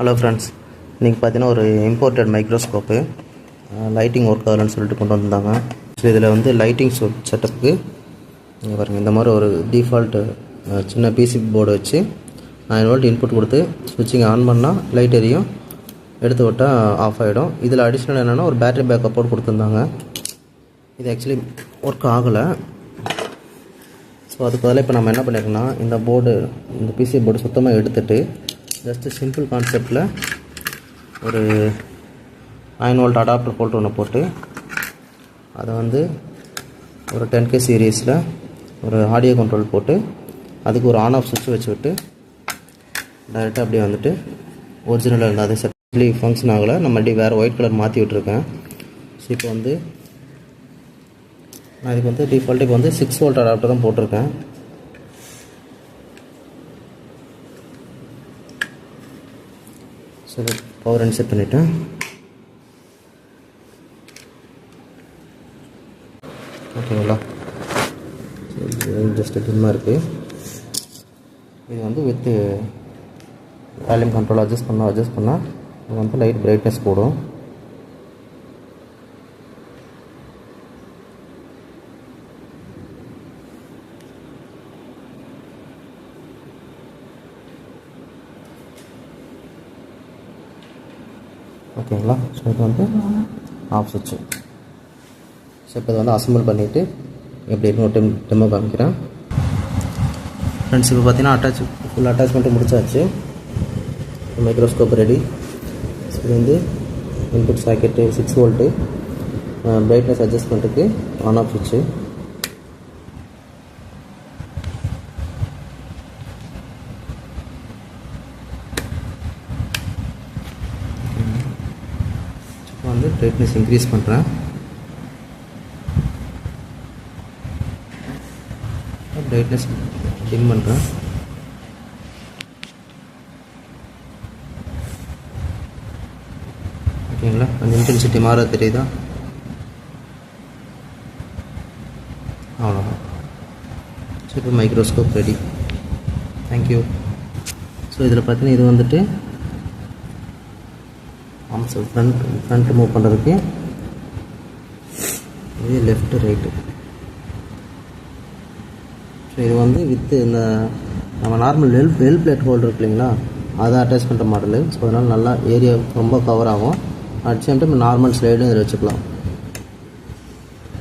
Hello friends, இன்றைக்கி பார்த்தீங்கன்னா ஒரு இம்போர்ட்டட் மைக்ரோஸ்கோப்பு லைட்டிங் ஒர்க் ஆகலன்னு சொல்லிட்டு கொண்டு வந்தாங்க. ஸோ இதில் வந்து லைட்டிங் செட்டப்புக்கு இங்கே பாருங்கள், இந்த மாதிரி ஒரு டிஃபால்ட்டு சின்ன பிசி போர்டு வச்சு 9 வோல்ட் இன்புட் கொடுத்து ஸ்விட்சிங் ஆன் பண்ணால் லைட் எரியும், எடுத்து விட்டால் ஆஃப் ஆகிடும். இதில் அடிஷ்னல் என்னென்னா ஒரு பேட்டரி பேக்கப் போர்டு கொடுத்துருந்தாங்க. இது ஆக்சுவலி ஒர்க் ஆகலை. ஸோ அதுக்கு பதிலாக இப்போ நம்ம என்ன பண்ணியிருக்கோம்னா, இந்த பிசி போர்டு சுத்தமாக எடுத்துகிட்டு ஜஸ்ட்டு சிம்பிள் கான்செப்டில் ஒரு 9 வோல்ட் அடாப்டர் போல்ட் ஒன்று போட்டு அதை வந்து ஒரு 10K சீரீஸில் ஒரு ஆடியோ கண்ட்ரோல் போட்டு அதுக்கு ஒரு ஆன் ஆஃப் சுவிட்ச் வச்சு விட்டு டைரெக்டாக அப்படியே வந்துட்டு ஒரிஜினலாக இருந்தால் அது செட்லி ஃபங்க்ஷன் ஆகலை. நான் மறுபடியும் வேறு ஒயிட் கலர் மாற்றி விட்ருக்கேன். ஸோ இப்போ வந்து நான் இதுக்கு வந்து டிஃபால்ட்டு இப்போ வந்து 6 வோல்ட் அடாப்டர் தான் போட்டிருக்கேன். ஸோ பவர் அண்ட் செட் பண்ணிவிட்டேன். ஓகேங்களா? ஜஸ்ட்டு டிம்மாக இருக்குது. இது வந்து வித்து வால்யூம் கண்ட்ரோல் அட்ஜஸ்ட் பண்ணால் இது வந்து லைட் பிரைட்னஸ் போடும். ஓகேங்களா? ஸோ இது வந்து ஆஃப் சுவிட்சு. ஸோ இப்போ இதை வந்து அசம்பிள் பண்ணிவிட்டு எப்படி இன்னொரு டெமோ காமிக்கிறேன். ஃப்ரெண்ட்ஸ், இப்போ பார்த்தீங்கன்னா ஃபுல் அட்டாச்மெண்ட்டு முடிச்சாச்சு. Microscope ready. ஸோ இது வந்து இன்புட் சாக்கெட்டு 6 வோல்ட்டு, பிரைட்னஸ் அட்ஜஸ்ட்மெண்ட்டுக்கு ஆன் ஆஃப் சுவிட்சு. வந்து பிரைட்னஸ் இன்க்ரீஸ் பண்ணுறேன். பிரைட்னஸ் டிம் பண்ணுறேன். ஓகேங்களா? அந்த இன்டென்சிட்டி மாற தெரியுதா? அவ்வளோதான். ஸோ இப்போ மைக்ரோஸ்கோப் ரெடி. தேங்க்யூ. ஸோ இதில் பார்த்தீங்கன்னா இது வந்துட்டு ஆம்ஸ் ஃப்ரண்ட் மூவ் பண்ணுறதுக்கு இது லெஃப்ட்டு ரைட்டு. ஸோ இது வந்து வித்து இந்த நம்ம நார்மல் வெல் பிளேட் ஹோல்டர் இருக்கு இல்லைங்களா, அதை அட்டாச் பண்ணுற மாடலு. ஸோ அதனால் நல்லா ஏரியா ரொம்ப கவர் ஆகும். அட் சேம் டைம் நார்மல் ஸ்லைடும் இதில் வச்சுக்கலாம்.